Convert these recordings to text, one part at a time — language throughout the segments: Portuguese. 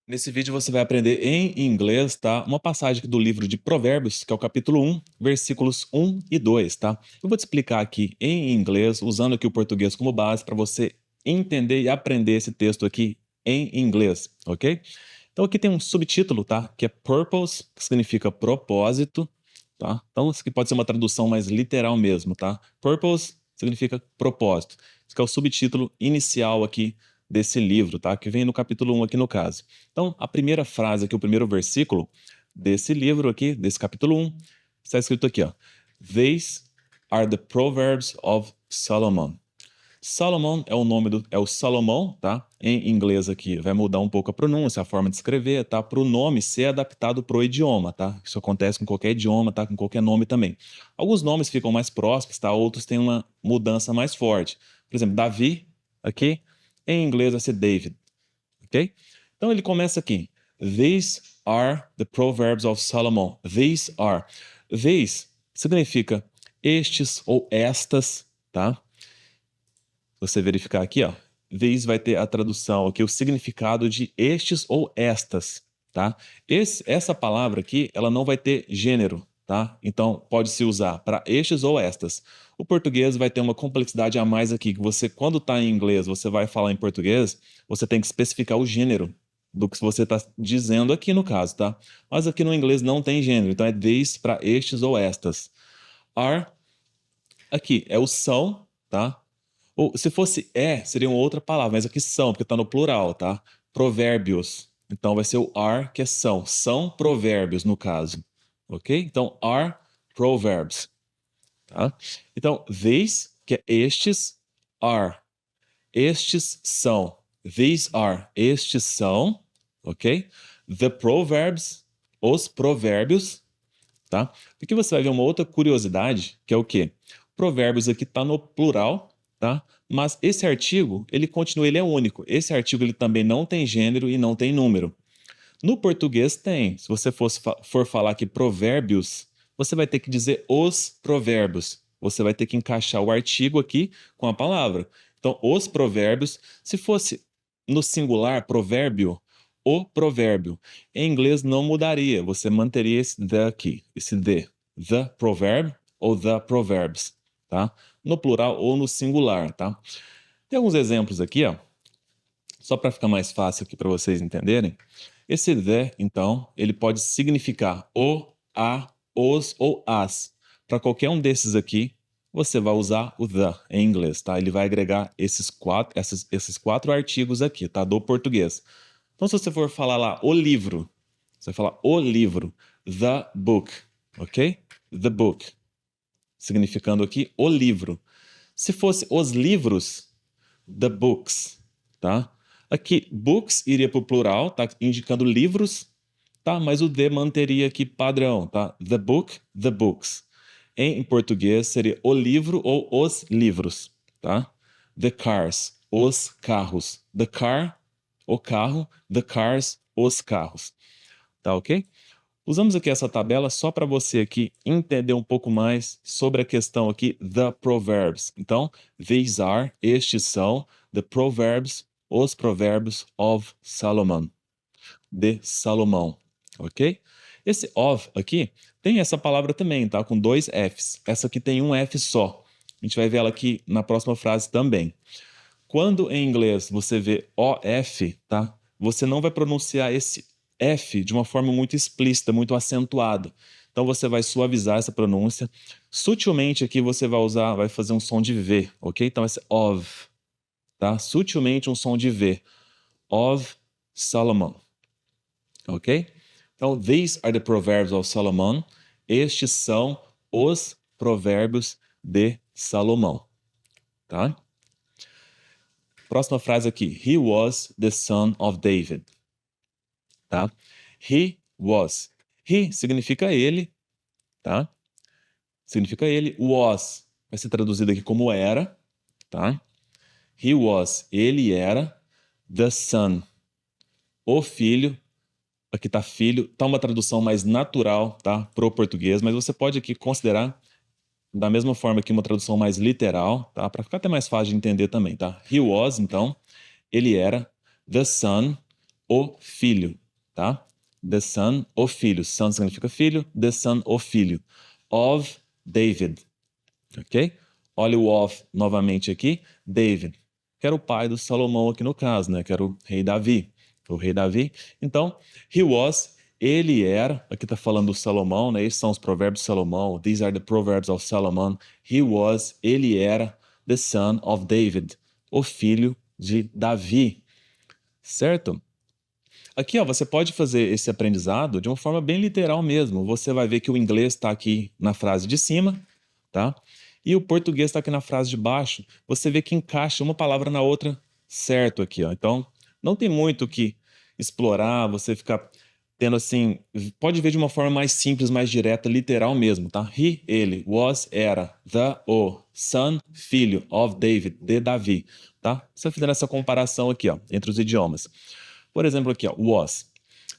Nesse vídeo você vai aprender em inglês, tá? Uma passagem aqui do livro de Provérbios, que é o capítulo 1, versículos 1 e 2, tá? Eu vou te explicar aqui em inglês, usando aqui o português como base, para você entender e aprender esse texto aqui em inglês, ok? Então aqui tem um subtítulo, tá? Que é Purpose, que significa propósito, tá? Então isso aqui pode ser uma tradução mais literal mesmo, tá? Purpose significa propósito. Esse aqui é o subtítulo inicial aqui desse livro, tá? Que vem no capítulo 1 aqui no caso. Então, a primeira frase aqui, o primeiro versículo desse livro aqui, desse capítulo 1, está escrito aqui, ó. These are the Proverbs of Solomon. Solomon é o nome é o Salomão, tá? Em inglês aqui vai mudar um pouco a pronúncia, a forma de escrever, tá? Para o nome ser adaptado pro idioma, tá? Isso acontece com qualquer idioma, tá? Com qualquer nome também. Alguns nomes ficam mais próximos, tá? Outros têm uma mudança mais forte. Por exemplo, Davi, aqui, em inglês vai ser David, ok? Então ele começa aqui. These are the Proverbs of Solomon. These are. These significa estes ou estas, tá? Você verificar aqui, ó, these vai ter a tradução aqui, o significado de estes ou estas, tá? Essa palavra aqui, ela não vai ter gênero, tá? Então, pode-se usar para estes ou estas. O português vai ter uma complexidade a mais aqui, que você, quando está em inglês, você vai falar em português, você tem que especificar o gênero do que você está dizendo aqui no caso, tá? Mas aqui no inglês não tem gênero, então é these para estes ou estas. Are, aqui, é o são, tá? Ou se fosse seria uma outra palavra, mas aqui são, porque está no plural, tá? Provérbios. Então vai ser o are, que é são. São provérbios, no caso. Ok? Então, are proverbs. Tá? Então, these, que é estes, are. Estes são. These are. Estes são. Ok? The proverbs, os provérbios. Tá? Aqui você vai ver uma outra curiosidade, que é o quê? Provérbios aqui está no plural, tá? Mas esse artigo, ele continua, ele é único. Esse artigo ele também não tem gênero e não tem número. No português tem. Se você for falar aqui provérbios, você vai ter que dizer os provérbios. Você vai ter que encaixar o artigo aqui com a palavra. Então, os provérbios, se fosse no singular, provérbio, o provérbio. Em inglês não mudaria, você manteria esse the aqui, esse the. The proverb ou the proverbs, tá? No plural ou no singular, tá? Tem alguns exemplos aqui, ó. Só para ficar mais fácil aqui para vocês entenderem. Esse the, então, ele pode significar o, a, os ou as. Para qualquer um desses aqui, você vai usar o the em inglês, tá? Ele vai agregar esses quatro artigos aqui, tá? Do português. Então, se você for falar lá o livro, você vai falar o livro, the book, ok? The book, significando aqui o livro. Se fosse os livros, the books, tá? Aqui, books iria para o plural, tá? Indicando livros, tá? Mas o the manteria aqui padrão, tá? The book, the books. Em português seria o livro ou os livros, tá? The cars, os carros. The car, o carro. The cars, os carros. Tá ok? Usamos aqui essa tabela só para você aqui entender um pouco mais sobre a questão aqui the proverbs. Então, these are, estes são, the proverbs, os provérbios of Solomon, de Salomão, ok? Esse of aqui tem essa palavra também, tá? Com dois Fs. Essa aqui tem um F só. A gente vai ver ela aqui na próxima frase também. Quando em inglês você vê OF, tá? Você não vai pronunciar esse F de uma forma muito explícita, muito acentuada. Então você vai suavizar essa pronúncia. Sutilmente aqui você vai fazer um som de V, ok? Então esse of, tá? Sutilmente um som de V. Of Solomon, ok? Então, these are the proverbs of Solomon. Estes são os provérbios de Salomão, tá? Próxima frase aqui. He was the son of David. Tá? He was. He significa ele, tá? Significa ele. Was vai ser traduzido aqui como era, tá? He was. Ele era the son. O filho. Aqui tá filho. Tá uma tradução mais natural, tá? Pro português, mas você pode aqui considerar da mesma forma que uma tradução mais literal, tá? Para ficar até mais fácil de entender também, tá? He was, então, ele era the son, o filho, tá? The son, o filho. Son significa filho, the son, o filho. Of David, ok? Olha o of novamente aqui, David, que era o pai do Salomão aqui no caso, né? Que era o rei Davi. O rei Davi. Então, he was, ele era, aqui está falando do Salomão, né? Esses são os provérbios de Salomão. These are the proverbs of Solomon. He was, ele era, the son of David, o filho de Davi, certo? Aqui, ó, você pode fazer esse aprendizado de uma forma bem literal mesmo. Você vai ver que o inglês está aqui na frase de cima, tá? E o português está aqui na frase de baixo. Você vê que encaixa uma palavra na outra certo aqui, ó. Então, não tem muito o que explorar, você ficar tendo assim... Pode ver de uma forma mais simples, mais direta, literal mesmo, tá? He, ele, was, era, the, o, son, filho, of David, de Davi, tá? Você fizer essa comparação aqui, ó, entre os idiomas. Por exemplo, aqui, ó, was.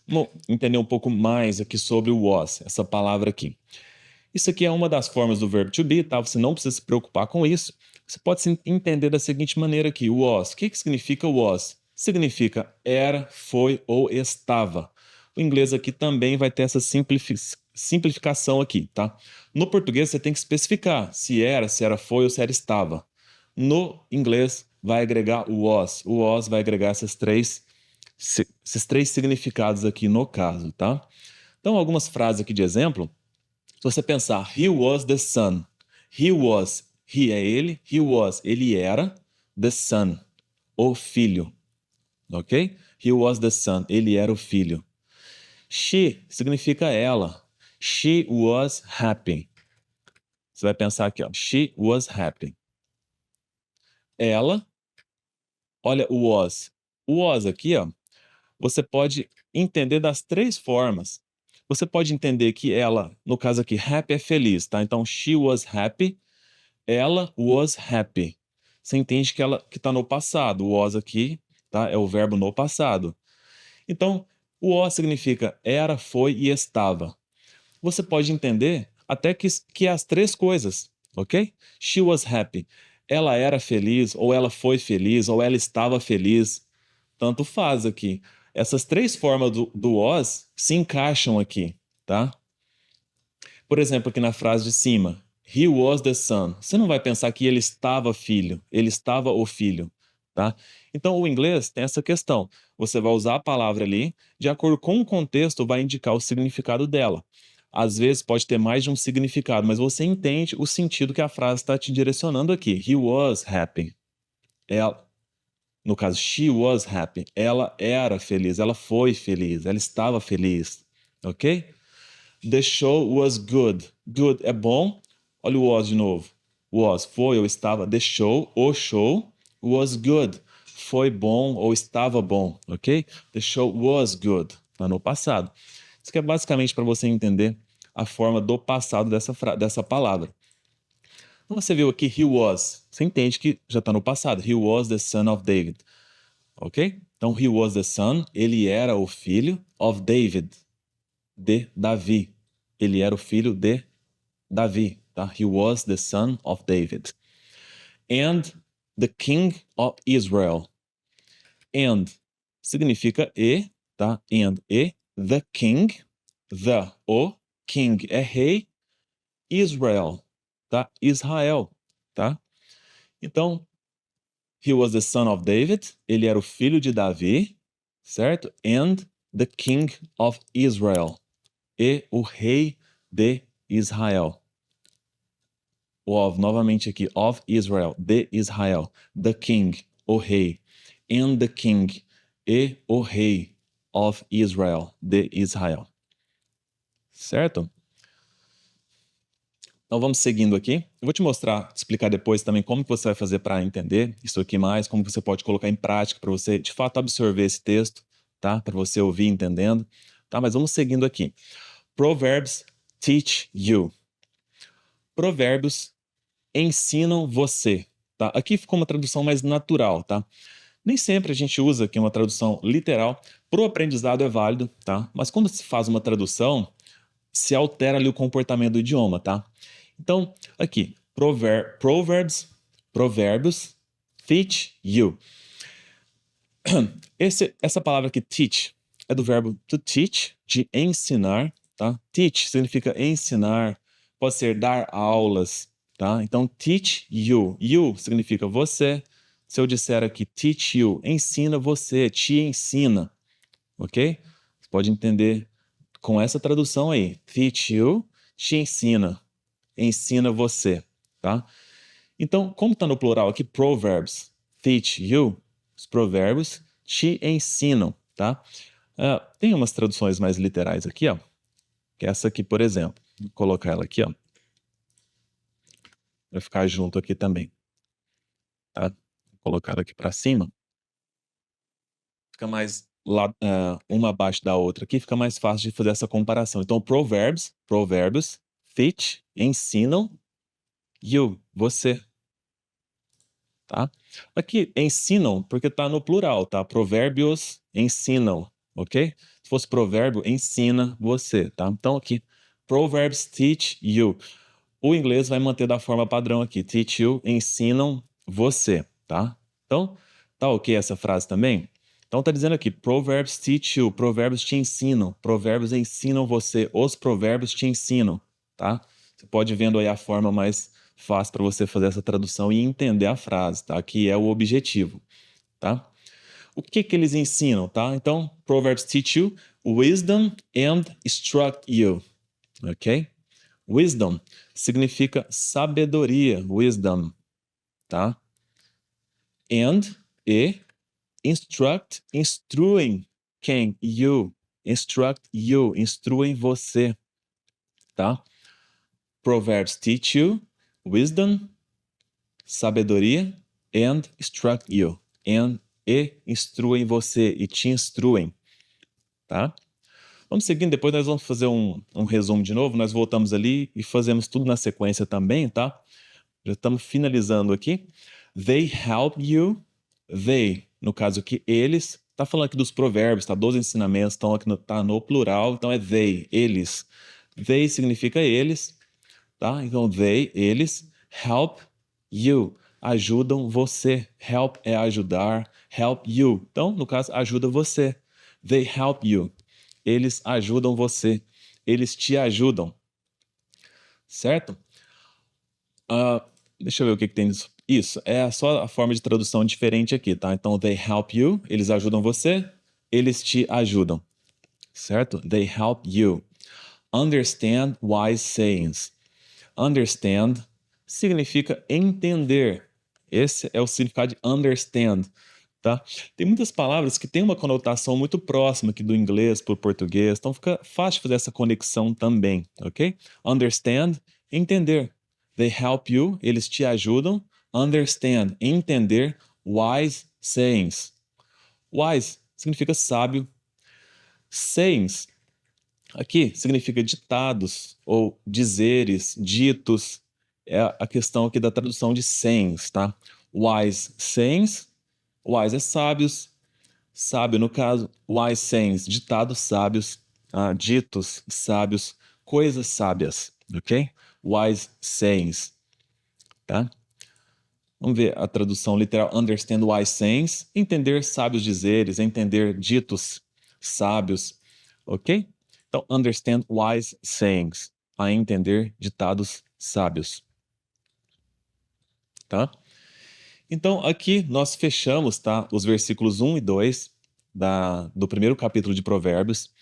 Vamos entender um pouco mais aqui sobre o was, essa palavra aqui. Isso aqui é uma das formas do verbo to be, tá? Você não precisa se preocupar com isso. Você pode se entender da seguinte maneira aqui, was. O que significa was? Significa era, foi ou estava. O inglês aqui também vai ter essa simplificação aqui, tá? No português você tem que especificar se era, foi ou se era estava. No inglês vai agregar o was. O was vai agregar esses três significados aqui no caso, tá? Então, algumas frases aqui de exemplo. Se você pensar, he was the son. He was, he é ele, he was, ele era, the son, o filho. Ok? He was the son, ele era o filho. She significa ela. She was happy. Você vai pensar aqui, ó. She was happy. Ela, olha o was. O was aqui, ó, você pode entender das três formas. Você pode entender que ela, no caso aqui, happy é feliz, tá? Então, she was happy, ela was happy. Você entende que ela que está no passado. O was aqui, tá? É o verbo no passado. Então, o was significa era, foi e estava. Você pode entender até que é as três coisas, ok? She was happy. Ela era feliz, ou ela foi feliz, ou ela estava feliz. Tanto faz aqui. Essas três formas do was se encaixam aqui, tá? Por exemplo, aqui na frase de cima, he was the son. Você não vai pensar que ele estava filho, ele estava o filho, tá? Então, o inglês tem essa questão. Você vai usar a palavra ali, de acordo com o contexto, vai indicar o significado dela. Às vezes pode ter mais de um significado, mas você entende o sentido que a frase está te direcionando aqui. He was happy. Ela, no caso, she was happy. Ela era feliz, ela foi feliz, ela estava feliz, ok? The show was good. Good é bom. Olha o was de novo. Was, foi ou estava. The show, o show, was good. Foi bom ou estava bom, ok? The show was good. Tá no passado. Isso que é basicamente para você entender a forma do passado dessa palavra. Então você viu aqui he was. Você entende que já está no passado. He was the son of David. Ok? Então he was the son. Ele era o filho of David. De Davi. Ele era o filho de Davi, tá? He was the son of David. And the king of Israel. And significa e, tá? And e, the king, o king é rei, Israel, tá? Israel, tá? Então, he was the son of David, ele era o filho de Davi, certo? And the king of Israel, e o rei de Israel. Of, novamente aqui, of Israel, de Israel, the king, o rei, and the king, e o rei of Israel, de Israel. Certo? Então vamos seguindo aqui. Eu vou te mostrar, te explicar depois também como que você vai fazer para entender isso aqui mais, como você pode colocar em prática para você, de fato, absorver esse texto, tá? Para você ouvir entendendo, tá? Mas vamos seguindo aqui. Proverbs teach you. Provérbios ensinam você, tá? Aqui ficou uma tradução mais natural, tá? Nem sempre a gente usa aqui uma tradução literal. Pro aprendizado é válido, tá? Mas quando se faz uma tradução, se altera ali o comportamento do idioma, tá? Então, aqui, provérbios, teach you. Essa palavra aqui, teach, é do verbo to teach, de ensinar, tá? Teach significa ensinar, pode ser dar aulas, tá? Então, teach you. You significa você. Se eu disser aqui, teach you, ensina você, te ensina, ok? Você pode entender com essa tradução aí. Teach you, te ensina você, tá? Então, como está no plural aqui, Proverbs, teach you, os provérbios te ensinam, tá? Tem umas traduções mais literais aqui, ó. Que é essa aqui, por exemplo. Vou colocar ela aqui, ó. Vai ficar junto aqui também, tá? Vou colocar ela aqui para cima. Fica mais lá, uma abaixo da outra aqui, fica mais fácil de fazer essa comparação. Então, provérbios, teach, ensinam, you, você, tá? Aqui, ensinam, porque tá no plural, tá? Provérbios ensinam, ok? Se fosse provérbio, ensina você, tá? Então, aqui, Proverbs teach you. O inglês vai manter da forma padrão aqui, teach you, ensinam você, tá? Então, tá ok essa frase também? Então, tá dizendo aqui, Proverbs teach you, provérbios te ensinam, provérbios ensinam você, os provérbios te ensinam, tá? Você pode ir vendo aí a forma mais fácil para você fazer essa tradução e entender a frase, tá? Que é o objetivo, tá? O que que eles ensinam, tá? Então, Proverbs teach you wisdom and instruct you, ok? Wisdom significa sabedoria, wisdom, tá? And, instruem quem? You. Instruct you, instruem você, tá? Proverbs teach you wisdom, sabedoria, and instruct you. E instruem você, e te instruem, tá? Vamos seguindo, depois nós vamos fazer um resumo de novo, nós voltamos ali e fazemos tudo na sequência também, tá? Já estamos finalizando aqui. They help you, no caso aqui, eles, tá falando aqui dos provérbios, tá? Dos ensinamentos, estão aqui tá no plural, então é eles. They significa eles, tá? Então eles, help you, ajudam você. Help é ajudar, help you. Então, no caso, ajuda você. They help you. Eles ajudam você. Eles te ajudam. Certo? Deixa eu ver o que tem nisso. Isso, é só a forma de tradução diferente aqui, tá? Então, they help you, eles ajudam você, eles te ajudam, certo? They help you. Understand wise sayings. Understand significa entender. Esse é o significado de understand, tá? Tem muitas palavras que têm uma conotação muito próxima aqui do inglês para o português, então fica fácil fazer essa conexão também, ok? Understand, entender. They help you, eles te ajudam. Understand, entender. Wise sayings. Wise significa sábio. Sayings, aqui significa ditados ou dizeres, ditos. É a questão aqui da tradução de sayings, tá? Wise sayings, wise é sábios, sábio no caso, wise sayings, ditados sábios, ditos sábios, coisas sábias, ok? Wise sayings, tá? Vamos ver a tradução literal, understand wise sayings, entender sábios dizeres, entender ditos sábios, ok? Então, understand wise sayings, a entender ditados sábios, tá? Então, aqui nós fechamos, tá, os versículos 1 e 2 do primeiro capítulo de Provérbios.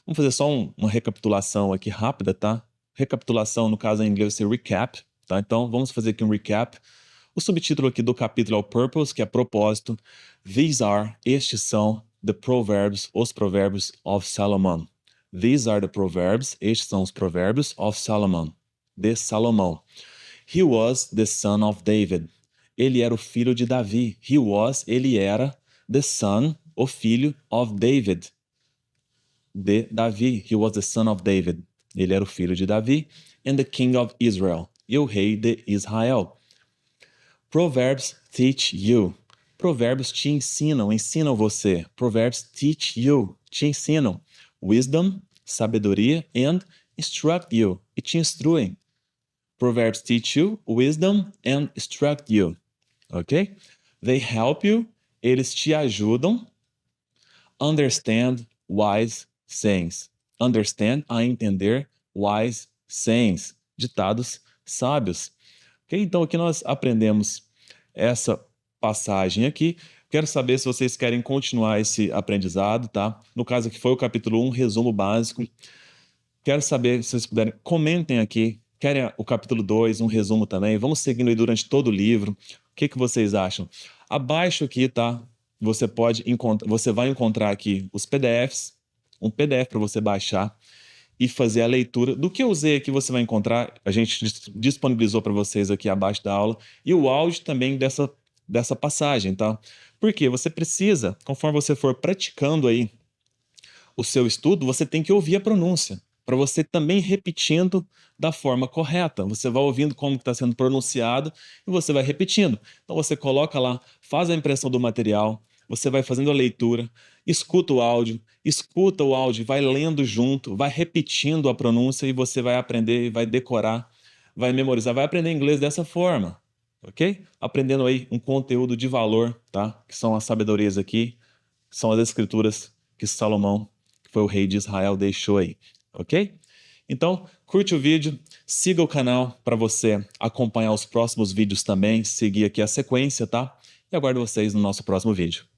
Vamos fazer só uma recapitulação aqui rápida, tá? Recapitulação, no caso em inglês, vai ser recap, tá? Então, vamos fazer aqui um recap. O subtítulo aqui do capítulo é o purpose, que é propósito. Estes são, the proverbs, os provérbios of Solomon. These are the proverbs, estes são os provérbios of Solomon, de Salomão. He was the son of David. Ele era o filho de Davi. Ele era, the son, o filho of David, de Davi. He was the son of David. Ele era o filho de Davi. And the king of Israel. E o rei de Israel. Proverbs teach you. Provérbios te ensinam você. Proverbs teach you, te ensinam. Wisdom, sabedoria, and instruct you, e te instruem. Proverbs teach you wisdom and instruct you. Ok? They help you, eles te ajudam. understand wise sayings. Understand, a entender, wise sayings, ditados sábios. Ok? Então aqui nós aprendemos essa passagem aqui. Quero saber se vocês querem continuar esse aprendizado, tá? No caso aqui foi o capítulo 1, resumo básico. Quero saber se vocês puderem, comentem aqui. Querem o capítulo 2, um resumo também? Vamos seguindo aí durante todo o livro. O que que vocês acham? Abaixo aqui, tá? Você pode encontrar, você vai encontrar aqui os PDFs, um PDF para você baixar e fazer a leitura. Do que eu usei aqui você vai encontrar, a gente disponibilizou para vocês aqui abaixo da aula, e o áudio também dessa passagem, tá? Porque você precisa, conforme você for praticando aí o seu estudo, você tem que ouvir a pronúncia, para você também repetindo da forma correta. Você vai ouvindo como está sendo pronunciado e você vai repetindo. Então você coloca lá, faz a impressão do material, você vai fazendo a leitura, escuta o áudio, vai lendo junto, vai repetindo a pronúncia e você vai aprender, vai decorar, vai memorizar, vai aprender inglês dessa forma, ok? Aprendendo aí um conteúdo de valor, tá? Que são as sabedorias aqui, são as escrituras que Salomão, que foi o rei de Israel, deixou aí, ok? Então, curte o vídeo, siga o canal para você acompanhar os próximos vídeos também, seguir aqui a sequência, tá? E aguardo vocês no nosso próximo vídeo.